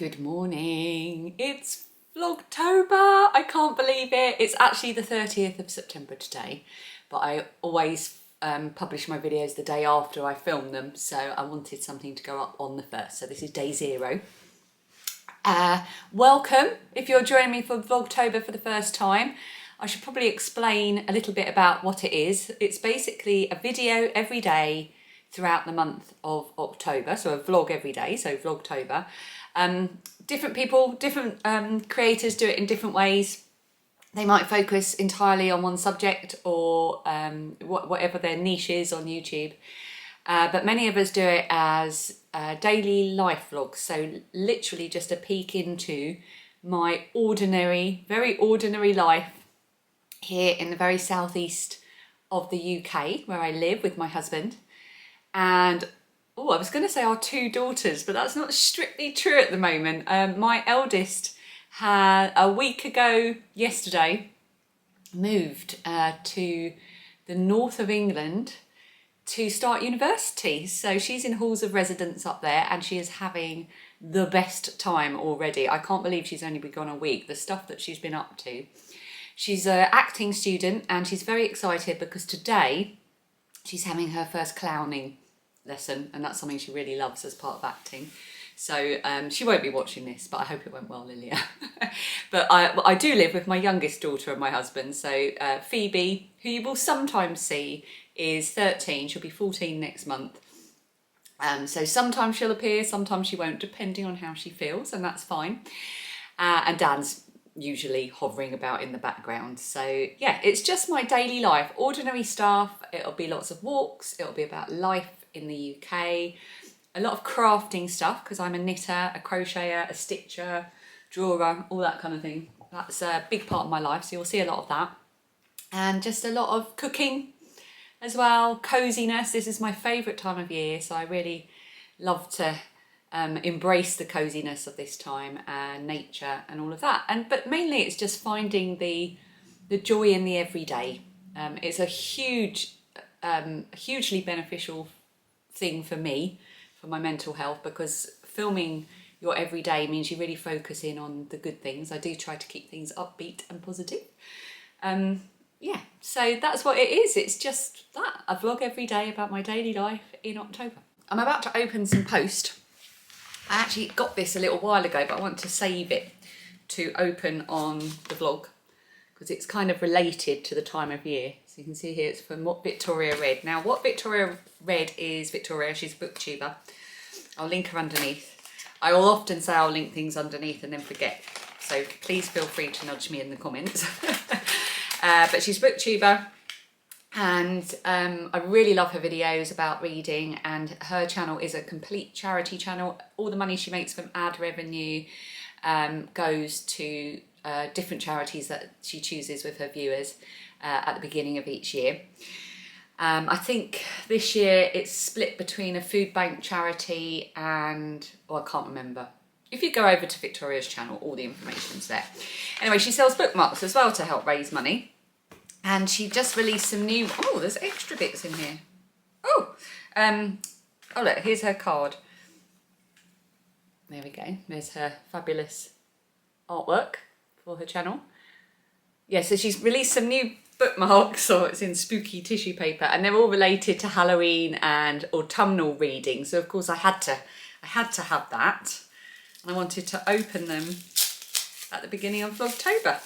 Good morning. It's Vlogtober. I can't believe it. It's actually the 30th of September today, but I always publish my videos the day after I film them, so I wanted something to go up on the 1st. So this is day 0. Welcome if you're joining me for Vlogtober for the first time. I should probably explain a little bit about what it is. It's basically a video every day throughout the month of October, so a vlog every day, so Vlogtober. Different people, different creators do it in different ways. They might focus entirely on one subject or whatever their niche is on YouTube. But many of us do it as daily life vlogs, so literally just a peek into my ordinary, very ordinary life here in the very southeast of the UK, where I live with my husband. And oh, I was going to say our 2 daughters, but that's not strictly true at the moment. My eldest had, a week ago yesterday, moved to the north of England to start university. So she's in halls of residence up there and she is having the best time already. I can't believe she's only been gone a week. The stuff that she's been up to. She's an acting student and she's very excited because today she's having her first clowning lesson, and that's something she really loves as part of acting. So she won't be watching this, but I hope it went well, Lilia. But I do live with my youngest daughter and my husband. So Phoebe, who you will sometimes see, is 13. She'll be 14 next month. So sometimes she'll appear, sometimes she won't, depending on how she feels, and that's fine. And Dan's usually hovering about in the background. So yeah, it's just my daily life, ordinary stuff. It'll be lots of walks, it'll be about life in the UK, a lot of crafting stuff because I'm a knitter, a crocheter, a stitcher, drawer, all that kind of thing. That's a big part of my life, so you'll see a lot of that. And just a lot of cooking as well, coziness. This is my favourite time of year, so I really love to embrace the coziness of this time, nature and all of that. But mainly it's just finding the joy in the everyday. It's a hugely beneficial thing for me, for my mental health, because filming your everyday means you really focus in on the good things. I do try to keep things upbeat and positive. Yeah, so that's what it is. It's just that, a vlog every day about my daily life in October. I'm about to open some post. I actually got this a little while ago, but I want to save it to open on the vlog because it's kind of related to the time of year. So you can see here it's from What Victoria Read. Now, What Victoria Read is Victoria. She's a booktuber. I'll link her underneath. I will often say I'll link things underneath and then forget. So please feel free to nudge me in the comments. But she's a booktuber. And I really love her videos about reading, and her channel is a complete charity channel. All the money she makes from ad revenue goes to different charities that she chooses with her viewers at the beginning of each year. I think this year it's split between a food bank charity and, oh, I can't remember. If you go over to Victoria's channel, all the information's there. Anyway, she sells bookmarks as well to help raise money. And she just released some new, oh, there's extra bits in here. Oh, oh look, here's her card. There we go. There's her fabulous artwork for her channel. Yeah, so she's released some new bookmarks, or it's in spooky tissue paper, and they're all related to Halloween and autumnal reading. So of course I had to have that. And I wanted to open them at the beginning of Vlogtober,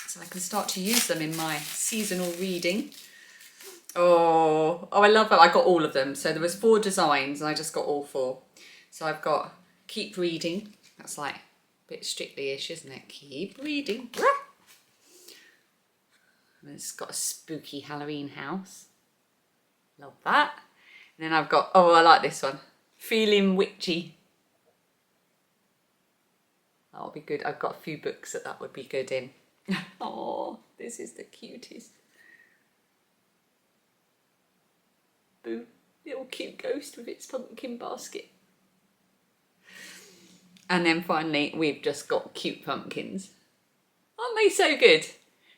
so I can start to use them in my seasonal reading. Oh, I love that. I got all of them. So there was 4 designs and I just got all 4. So I've got Keep Reading. That's like a bit Strictly-ish, isn't it? Keep reading. And it's got a spooky Halloween house. Love that. And then I've got, oh, I like this one. Feeling Witchy. That'll be good. I've got a few books that would be good in. Oh, this is the cutest. Boo, little cute ghost with its pumpkin basket. And then finally, we've just got cute pumpkins. Aren't they so good?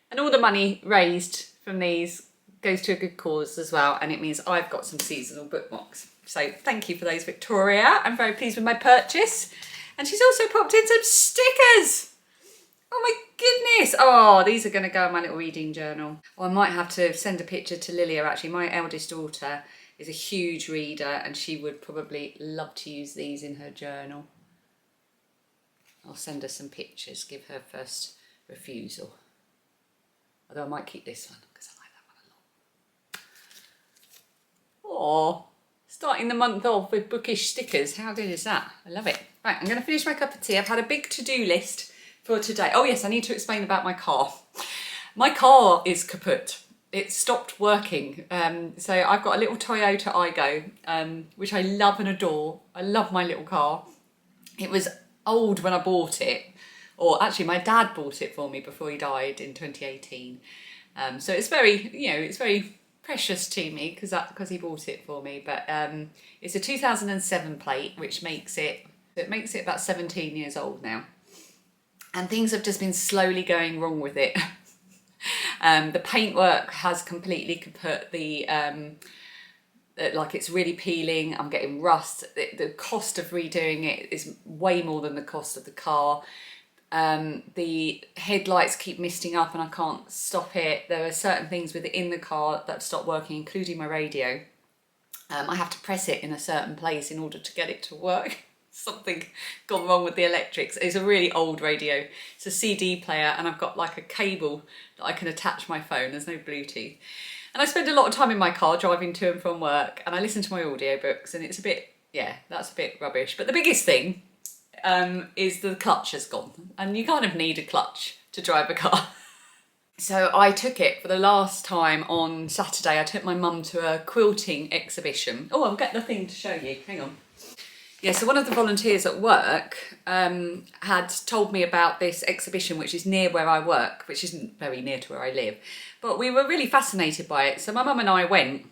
And all the money raised from these goes to a good cause as well, and it means I've got some seasonal bookmarks. So thank you for those, Victoria. I'm very pleased with my purchase. And she's also popped in some stickers. Oh my goodness. Oh, these are going to go in my little reading journal. Well, I might have to send a picture to Lilia actually. My eldest daughter is a huge reader and she would probably love to use these in her journal. I'll send her some pictures, give her first refusal. Although I might keep this one because I like that one a lot. Oh, starting the month off with bookish stickers. How good is that? I love it. Right, I'm going to finish my cup of tea. I've had a big to-do list for today. Oh yes, I need to explain about my car. My car is kaput. It stopped working. So I've got a little Toyota Aygo, which I love and adore. I love my little car. It was old when I bought it, or actually my dad bought it for me before he died in 2018. So it's very, you know, it's very precious to me because he bought it for me. But it's a 2007 plate, which makes it about 17 years old now. And things have just been slowly going wrong with it. The paintwork has completely kaput. Like it's really peeling. I'm getting rust. The cost of redoing it is way more than the cost of the car. The headlights keep misting up and I can't stop it. There are certain things within the car that stop working, including my radio. I have to press it in a certain place in order to get it to work. Something gone wrong with the electrics. It's a really old radio. It's a CD player and I've got like a cable that I can attach my phone. There's no Bluetooth. And I spend a lot of time in my car driving to and from work and I listen to my audiobooks and it's a bit, yeah, that's a bit rubbish. But the biggest thing is the clutch has gone and you kind of need a clutch to drive a car. So I took it for the last time on Saturday. I took my mum to a quilting exhibition. Oh, I'll get the thing to show you. Hang on. Yeah, so one of the volunteers at work had told me about this exhibition which is near where I work, which isn't very near to where I live. But we were really fascinated by it. So my mum and I went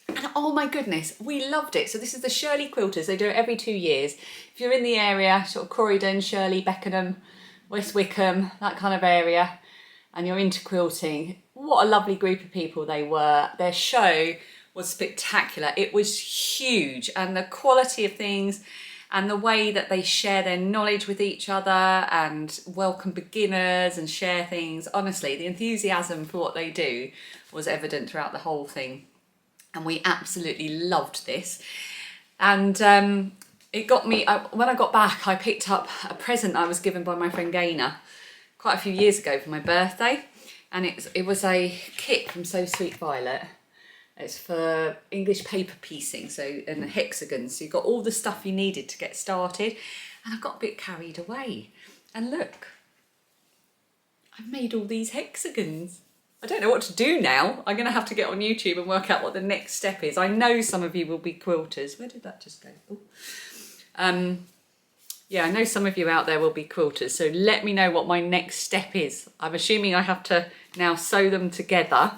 and oh my goodness, we loved it. So this is the Shirley Quilters. They do it every 2 years. If you're in the area, sort of Croydon, Shirley, Beckenham, West Wickham, that kind of area, and you're into quilting, what a lovely group of people they were. Their show was spectacular. It was huge and the quality of things and the way that they share their knowledge with each other and welcome beginners and share things. Honestly, the enthusiasm for what they do was evident throughout the whole thing. And we absolutely loved this. And it got me, when I got back, I picked up a present I was given by my friend Gaynor quite a few years ago for my birthday. And it was a kit from So Sweet Violet. It's for English paper piecing, so and hexagons. So you've got all the stuff you needed to get started. And I got a bit carried away. And look, I've made all these hexagons. I don't know what to do now. I'm going to have to get on YouTube and work out what the next step is. I know some of you will be quilters. Where did that just go? Oh. Yeah, I know some of you out there will be quilters. So let me know what my next step is. I'm assuming I have to now sew them together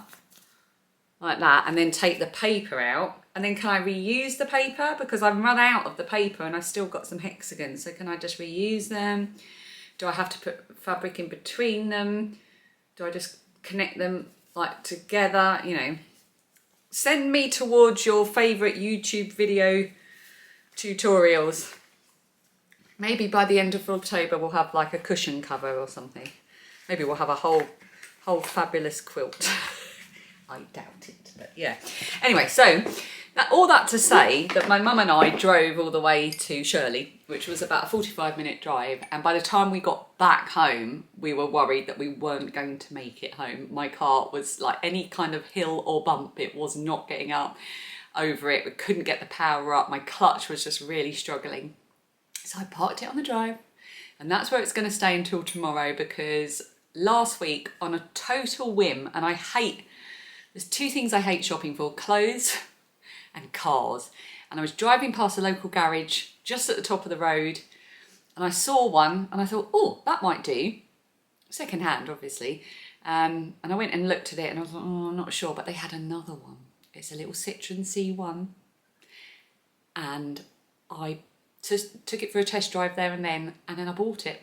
like that and then take the paper out. And then can I reuse the paper? Because I've run out of the paper and I've still got some hexagons. So can I just reuse them? Do I have to put fabric in between them? Do I just connect them like together? You know, send me towards your favourite YouTube video tutorials. Maybe by the end of October we'll have like a cushion cover or something. Maybe we'll have a whole fabulous quilt. I doubt it, but yeah. Anyway, so all that to say that my mum and I drove all the way to Shirley, which was about a 45-minute drive. And by the time we got back home, we were worried that we weren't going to make it home. My car was like any kind of hill or bump. It was not getting up over it. We couldn't get the power up. My clutch was just really struggling. So I parked it on the drive and that's where it's going to stay until tomorrow because last week on a total whim, and there's two things I hate shopping for, clothes and cars. And I was driving past a local garage just at the top of the road and I saw one and I thought, oh, that might do. Second hand, obviously. And I went and looked at it and I was like, oh, I'm not sure, but they had another one. It's a little Citroen C1. And I took it for a test drive there and then I bought it.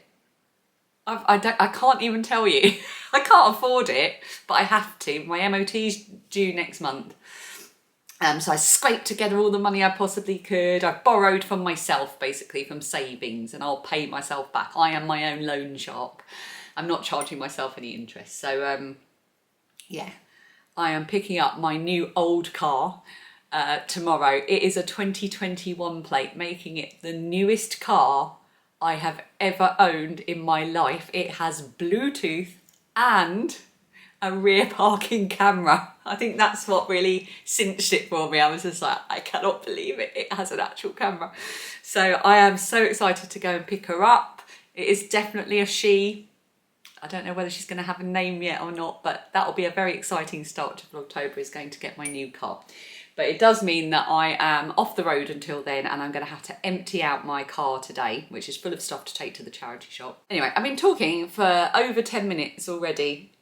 I can't even tell you. I can't afford it, but I have to. My MOT's due next month. So I scraped together all the money I possibly could. I borrowed from myself, basically from savings, and I'll pay myself back. I am my own loan shark. I'm not charging myself any interest. So yeah, I am picking up my new old car tomorrow. It is a 2021 plate, making it the newest car I have ever owned in my life. It has Bluetooth and a rear parking camera. I think that's what really cinched it for me. I was just like, I cannot believe it. It has an actual camera. So I am so excited to go and pick her up. It is definitely a she. I don't know whether she's going to have a name yet or not, but that will be a very exciting start to Vlogtober, is going to get my new car. But it does mean that I am off the road until then, and I'm going to have to empty out my car today, which is full of stuff to take to the charity shop. Anyway, I've been talking for over 10 minutes already.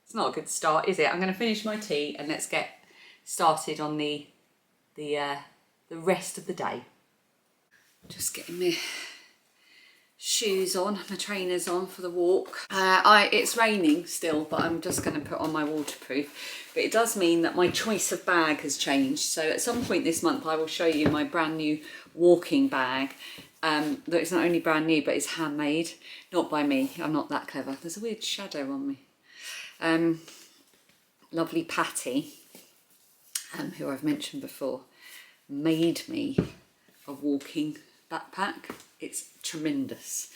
It's not a good start, is it? I'm going to finish my tea and let's get started on the rest of the day. Just getting my shoes on, my trainers on for the walk. It's raining still, but I'm just going to put on my waterproof. But it does mean that my choice of bag has changed. So at some point this month, I will show you my brand new walking bag. That it's not only brand new, but it's handmade. Not by me. I'm not that clever. There's a weird shadow on me. Lovely Patty, who I've mentioned before, made me a walking backpack. It's tremendous,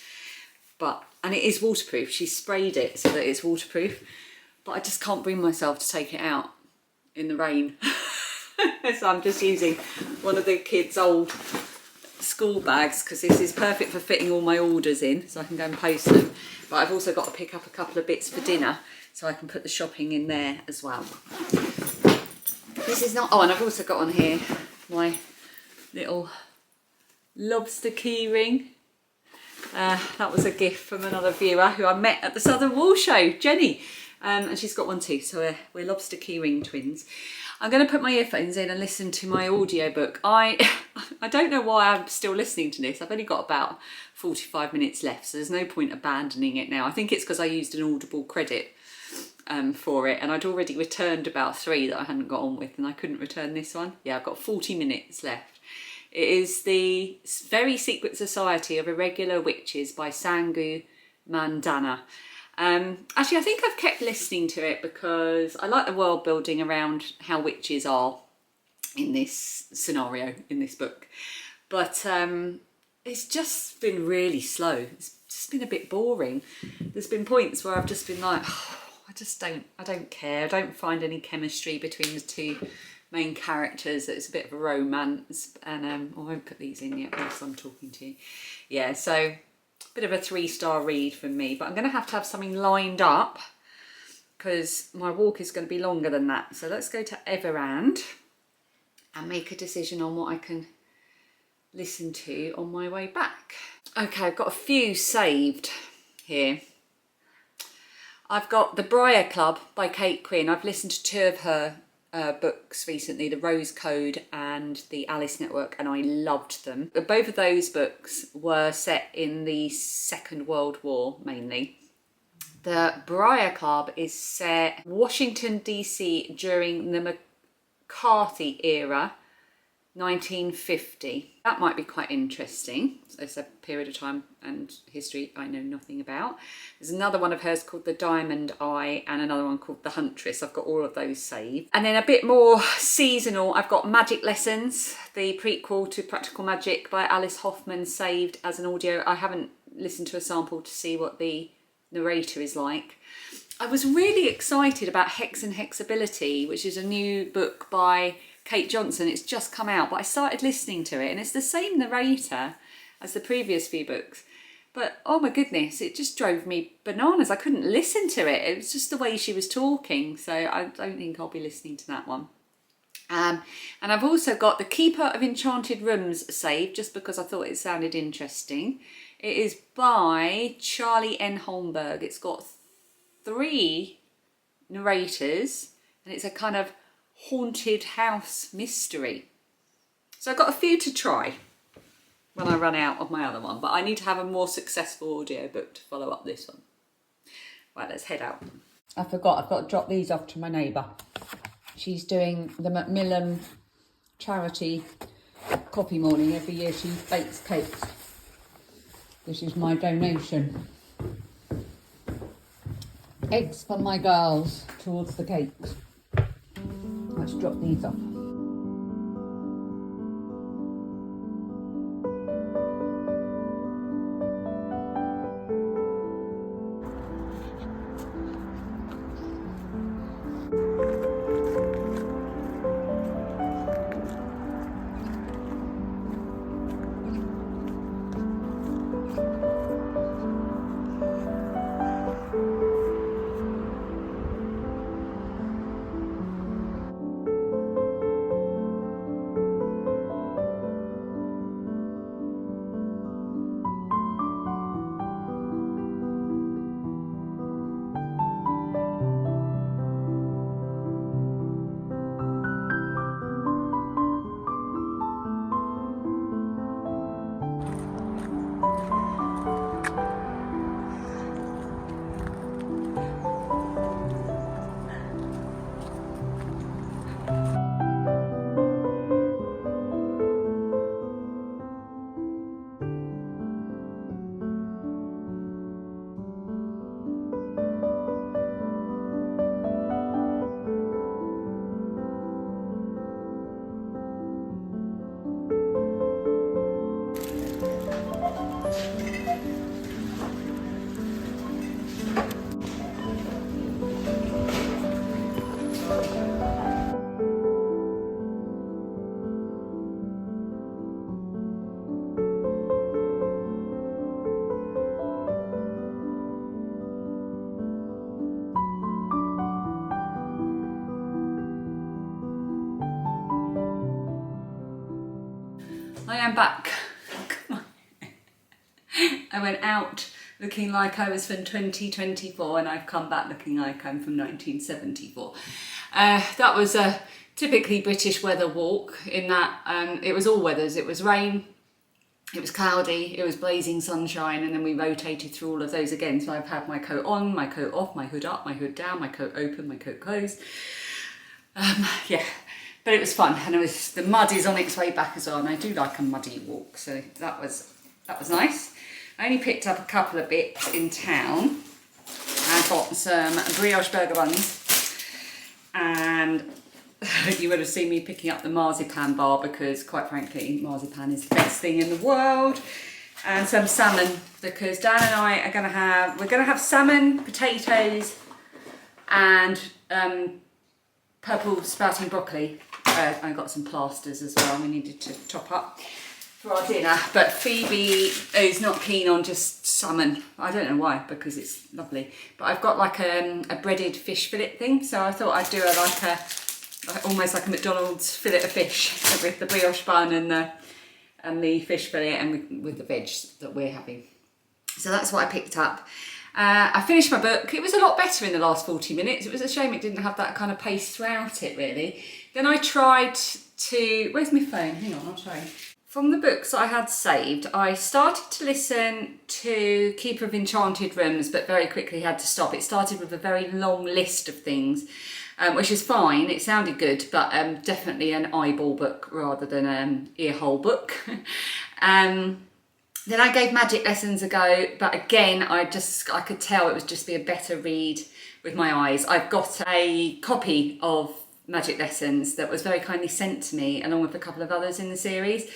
and it is waterproof. She sprayed it so that it's waterproof, but I just can't bring myself to take it out in the rain. So I'm just using one of the kids' old school bags, because this is perfect for fitting all my orders in, so I can go and post them. But I've also got to pick up a couple of bits for dinner, so I can put the shopping in there as well. This is not... Oh, and I've also got on here my little lobster key ring. That was a gift from another viewer who I met at the Southern Wall Show, Jenny. And she's got one too, so we're lobster key ring twins. I'm going to put my earphones in and listen to my audiobook. I don't know why I'm still listening to this. I've only got about 45 minutes left, so there's no point abandoning it now. I think it's because I used an Audible credit for it, and I'd already returned about 3 that I hadn't got on with, and I couldn't return this one. Yeah, I've got 40 minutes left. It is The Very Secret Society of Irregular Witches by Sangu Mandana. Actually, I think I've kept listening to it because I like the world building around how witches are in this scenario, in this book. But it's just been really slow. It's just been a bit boring. There's been points where I've just been like, oh, I don't care. I don't find any chemistry between the two main characters. It's a bit of a romance, and I won't put these in yet whilst I'm talking to you. Yeah, so bit of a 3-star read from me, but I'm going to have something lined up because my walk is going to be longer than that. So let's go to Errands and make a decision on what I can listen to on my way back. Okay, I've got a few saved here. I've got The Briar Club by Kate Quinn. I've listened to 2 of her books recently, The Rose Code and The Alice Network, and I loved them. Both of those books were set in the Second World War mainly. The Briar Club is set Washington DC during the McCarthy era, 1950. That might be quite interesting. It's a period of time and history I know nothing about. There's another one of hers called The Diamond Eye and another one called The Huntress. I've got all of those saved. And then a bit more seasonal, I've got Magic Lessons, the prequel to Practical Magic by Alice Hoffman, saved as an audio. I haven't listened to a sample to see what the narrator is like. I was really excited about Hex and Hexability, which is a new book by Kate Johnson. It's just come out, but I started listening to it and it's the same narrator as the previous few books. But oh my goodness, it just drove me bananas. I couldn't listen to it. It was just the way she was talking. So I don't think I'll be listening to that one. And I've also got The Keeper of Enchanted Rooms saved, just because I thought it sounded interesting. It is by Charlie N. Holmberg. It's got 3 narrators and it's a kind of haunted house mystery. So I've got a few to try when I run out of my other one, but I need to have a more successful audiobook to follow up this one. Right, let's head out. I forgot, I've got to drop these off to my neighbour. She's doing the Macmillan charity coffee morning. Every year she bakes cakes. This is my donation. Eggs for my girls towards the cakes. Let's drop these off. I am back. I went out looking like I was from 2024 and I've come back looking like I'm from 1974. That was a typically British weather walk in that it was all weathers. It was rain, it was cloudy, it was blazing sunshine, and then we rotated through all of those again. So I've had my coat on, my coat off, my hood up, my hood down, my coat open, my coat closed. Yeah. But it was fun, and the mud is on its way back as well, and I do like a muddy walk, so that was nice. I only picked up a couple of bits in town. I got some brioche burger buns, and you would have seen me picking up the marzipan bar because, quite frankly, marzipan is the best thing in the world. And some salmon, because Dan and I are we're gonna have salmon, potatoes, and purple sprouting broccoli. I got some plasters as well. We needed to top up for our dinner, but Phoebe is not keen on just salmon. I don't know why, because it's lovely. But I've got like a breaded fish fillet thing, so I thought I'd do almost like a McDonald's fillet of fish with the brioche bun and the fish fillet, and with the veg that we're having. So that's what I picked up. I finished my book. It was a lot better in the last 40 minutes. It was a shame it didn't have that kind of pace throughout it, really. Then I tried to... Where's my phone? Hang on, I'll show you. From the books I had saved, I started to listen to Keeper of Enchanted Rooms, but very quickly had to stop. It started with a very long list of things, which is fine. It sounded good, but definitely an eyeball book rather than an earhole book. Then I gave Magic Lessons a go, but again, I could tell it would just be a better read with my eyes. I've got a copy of Magic Lessons that was very kindly sent to me, along with a couple of others in the series.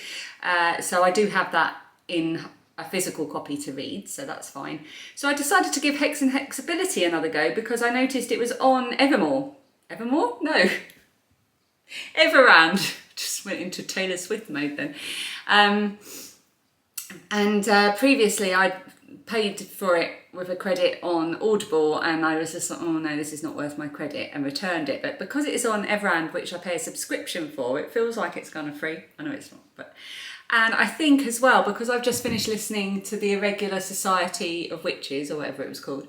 So I do have that in a physical copy to read, so that's fine. So I decided to give Hex and Hexability another go because I noticed it was on Evermore. Evermore? No. Everand. Just went into Taylor Swift mode then. Previously I'd paid for it with a credit on Audible, and I was just like, oh no, this is not worth my credit, and returned it. But because it is on Errands, which I pay a subscription for, it feels like it's kind of free. I know it's not, but... And I think as well, because I've just finished listening to the Irregular Society of Witches, or whatever it was called,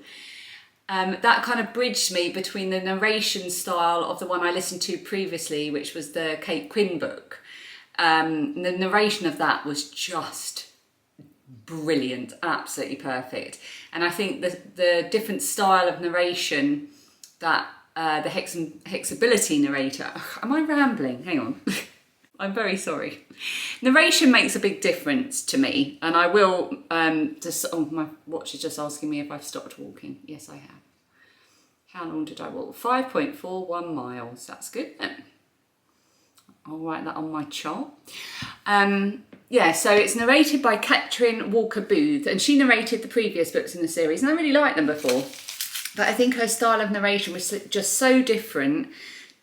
that kind of bridged me between the narration style of the one I listened to previously, which was the Kate Quinn book. The narration of that was just brilliant, absolutely perfect. And I think the different style of narration that the Hexability narrator... Am I rambling? Hang on. I'm very sorry. Narration makes a big difference to me, and I will just, oh, my watch is just asking me if I've stopped walking. Yes, I have. How long did I walk? 5.41 miles. That's good, isn't it? I'll write that on my chart. Yeah, so it's narrated by Catherine Walker Booth, and she narrated the previous books in the series, and I really liked them before. But I think her style of narration was just so different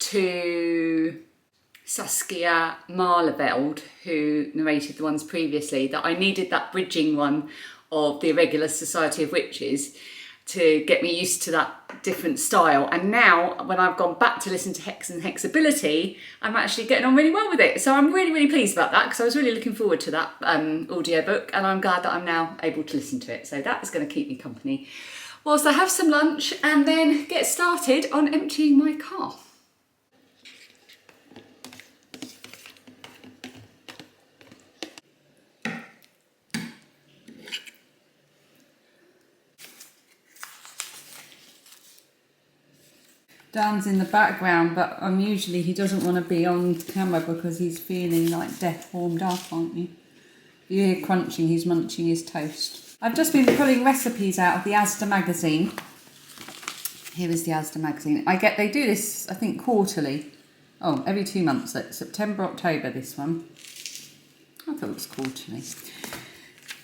to Saskia Marleveld, who narrated the ones previously, that I needed that bridging one of the Irregular Society of Witches to get me used to that different style. And now, when I've gone back to listen to Hex and Hexability, I'm actually getting on really well with it. So I'm really, really pleased about that, because I was really looking forward to that audiobook, and I'm glad that I'm now able to listen to it. So that is going to keep me company whilst I have some lunch and then get started on emptying my car. Dan's in the background, but usually he doesn't want to be on camera because he's feeling like death warmed up, aren't you? You hear crunching, he's munching his toast. I've just been pulling recipes out of the Asda magazine. Here is the Asda magazine. They do this, I think, quarterly. Oh, every 2 months. Like September, October, this one. I thought it was quarterly.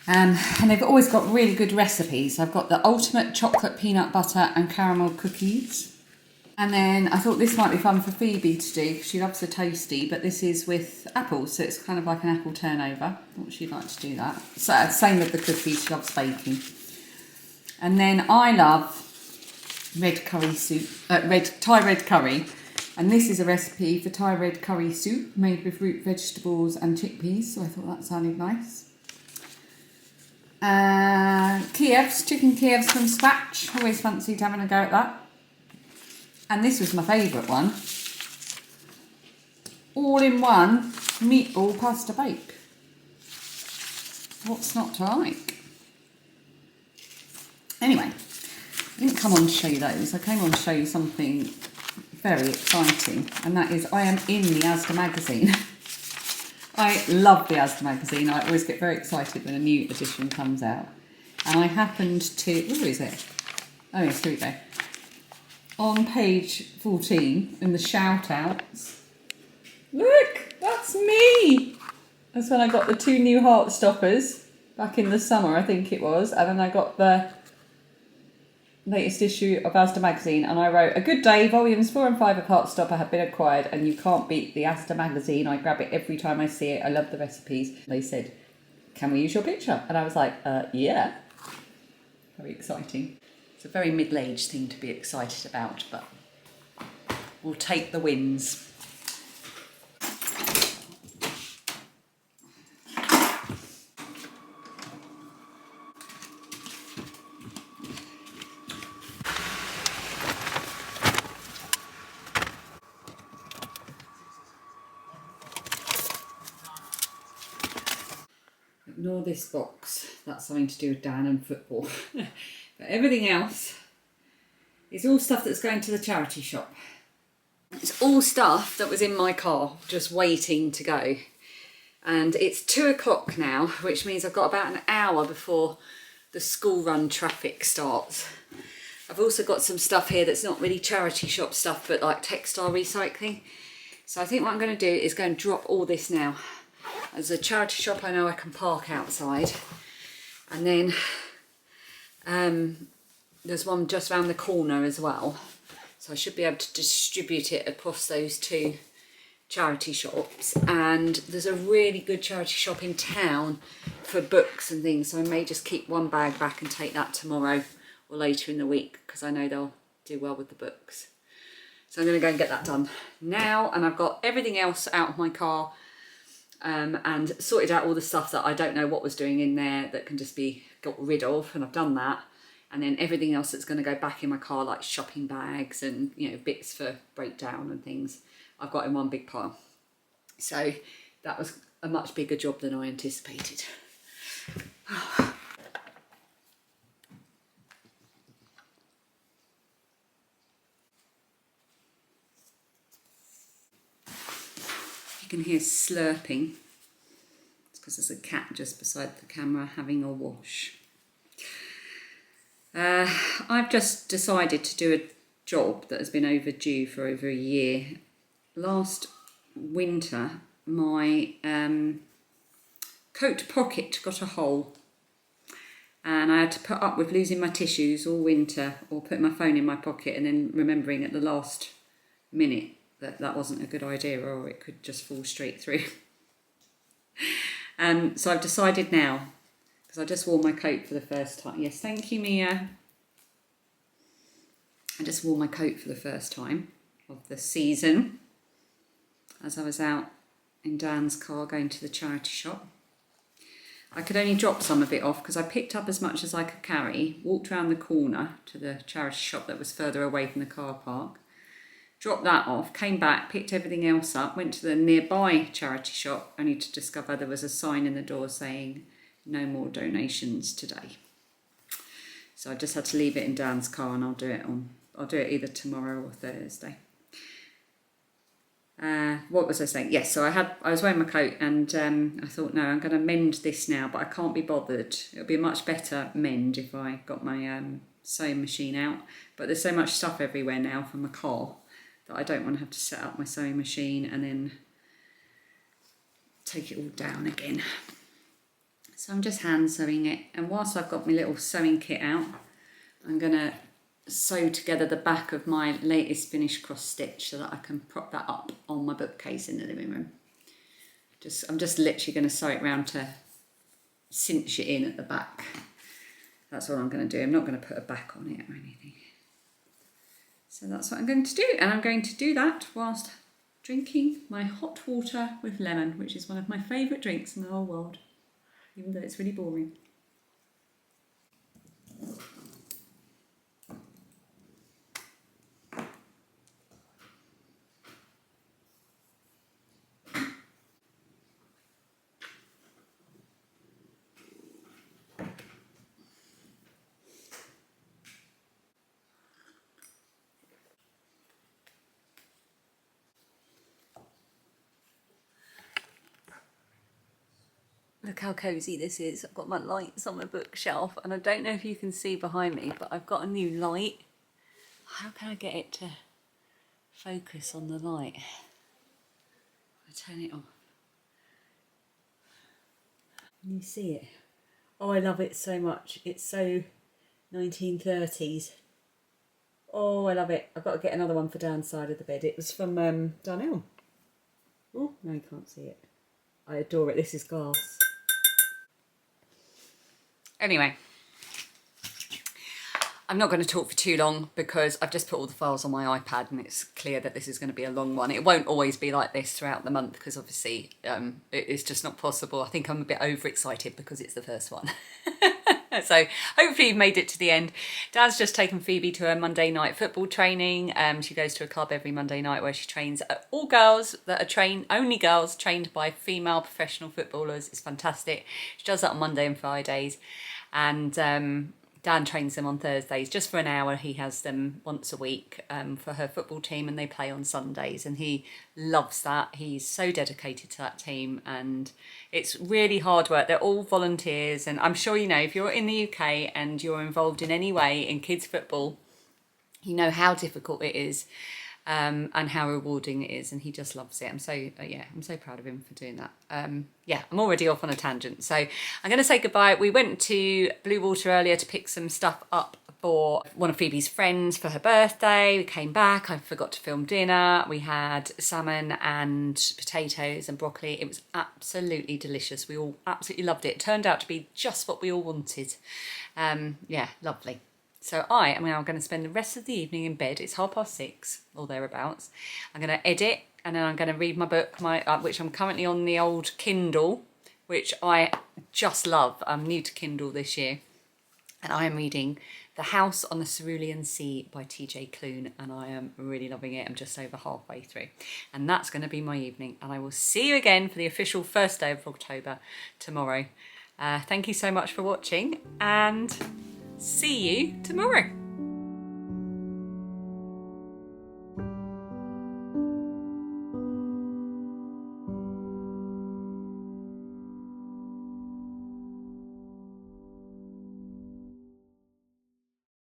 And they've always got really good recipes. I've got the ultimate chocolate peanut butter and caramel cookies. And then I thought this might be fun for Phoebe to do, because she loves a toasty, but this is with apples, so it's kind of like an apple turnover. I thought she'd like to do that. So same with the cookies, she loves baking. And then I love red curry soup, Thai red curry. And this is a recipe for Thai red curry soup made with root vegetables and chickpeas, so I thought that sounded nice. Kievs, chicken Kievs from scratch. Always fancied having a go at that. And this was my favourite one. All-in-one meatball pasta bake. What's not to like? Anyway, I didn't come on to show you those. I came on to show you something very exciting, and that is I am in the Asda magazine. I love the Asda magazine. I always get very excited when a new edition comes out. And I happened to, where is it? Oh yes, here we go. On page 14, in the shout-outs, look, that's me! That's when I got the 2 new Heartstoppers back in the summer, I think it was, and then I got the latest issue of Asda magazine, and I wrote, "A good day, volumes 4 and 5 of Heartstopper have been acquired, and you can't beat the Asda magazine. I grab it every time I see it. I love the recipes." They said, "Can we use your picture?" And I was like, yeah. Very exciting. It's a very middle-aged thing to be excited about, but we'll take the wins. Ignore this box. That's something to do with Dan and football. But everything else is all stuff that's going to the charity shop. It's all stuff that was in my car, just waiting to go. And it's 2 o'clock now, which means I've got about an hour before the school run traffic starts. I've also got some stuff here that's not really charity shop stuff, but like textile recycling. So I think what I'm going to do is go and drop all this now. There's a charity shop I know I can park outside. And then there's one just around the corner as well, so I should be able to distribute it across those 2 charity shops. And there's a really good charity shop in town for books and things, so I may just keep one bag back and take that tomorrow or later in the week, because I know they'll do well with the books. So I'm going to go and get that done now, and I've got everything else out of my car and sorted out all the stuff that I don't know what was doing in there that can just be got rid of, and I've done that. And then everything else that's going to go back in my car, like shopping bags and, you know, bits for breakdown and things, I've got in one big pile. So that was a much bigger job than I anticipated. you can hear slurping, it's because there's a cat just beside the camera having a wash. I've just decided to do a job that has been overdue for over a year. Last winter, my coat pocket got a hole, and I had to put up with losing my tissues all winter, or put my phone in my pocket and then remembering at the last minute that that wasn't a good idea, or it could just fall straight through. So I've decided now, because I just wore my coat for the first time. Yes, thank you, Mia. I just wore my coat for the first time of the season as I was out in Dan's car going to the charity shop. I could only drop some of it off because I picked up as much as I could carry, walked around the corner to the charity shop that was further away from the car park, dropped that off, came back, picked everything else up, went to the nearby charity shop, only to discover there was a sign in the door saying no more donations today. So I just had to leave it in Dan's car, and I'll do it either tomorrow or Thursday. What was I saying? Yes, so I was wearing my coat, and I thought, no, I'm going to mend this now, but I can't be bothered. It'll be a much better mend if I got my sewing machine out. But there's so much stuff everywhere now from my car that I don't want to have to set up my sewing machine and then take it all down again. So I'm just hand sewing it, and whilst I've got my little sewing kit out, I'm going to sew together the back of my latest finished cross stitch so that I can prop that up on my bookcase in the living room. I'm just literally going to sew it round to cinch it in at the back. That's what I'm going to do. I'm not going to put a back on it or anything. So that's what I'm going to do, and I'm going to do that whilst drinking my hot water with lemon, which is one of my favourite drinks in the whole world, even though it's really boring. Look how cosy this is. I've got my lights on my bookshelf, and I don't know if you can see behind me, but I've got a new light. How can I get it to focus on the light? I turn it off. Can you see it? Oh, I love it so much. It's so 1930s. Oh, I love it. I've got to get another one for Dan's side of the bed. It was from Darnell. Oh, no, you can't see it. I adore it. This is glass. Anyway, I'm not going to talk for too long because I've just put all the files on my iPad, and it's clear that this is going to be a long one. It won't always be like this throughout the month because obviously it's just not possible. I think I'm a bit overexcited because it's the first one. So hopefully you've made it to the end. Dad's just taken Phoebe to her Monday night football training. She goes to a club every Monday night where she trains all girls that are only girls trained by female professional footballers. It's fantastic. She does that on Monday and Fridays. And Dan trains them on Thursdays just for an hour. He has them once a week for her football team, and they play on Sundays, and he loves that. He's so dedicated to that team, and it's really hard work. They're all volunteers, and I'm sure you know, if you're in the UK and you're involved in any way in kids football, you know how difficult it is and how rewarding it is, and he just loves it. I'm so proud of him for doing that. Yeah, I'm already off on a tangent, so I'm going to say goodbye. We went to Blue Water earlier to pick some stuff up for one of Phoebe's friends for her birthday. We came back, I forgot to film dinner. We had salmon and potatoes and broccoli. It was absolutely delicious. We all absolutely loved it. It turned out to be just what we all wanted. Yeah, lovely. So I am now going to spend the rest of the evening in bed. It's 6:30 or thereabouts. I'm going to edit, and then I'm going to read my book, which I'm currently on the old Kindle, which I just love. I'm new to Kindle this year, and I am reading The House on the Cerulean Sea by T.J. Clune, and I am really loving it. I'm just over halfway through, and that's going to be my evening, and I will see you again for the official first day of Vlogtober tomorrow. Thank you so much for watching, and see you tomorrow.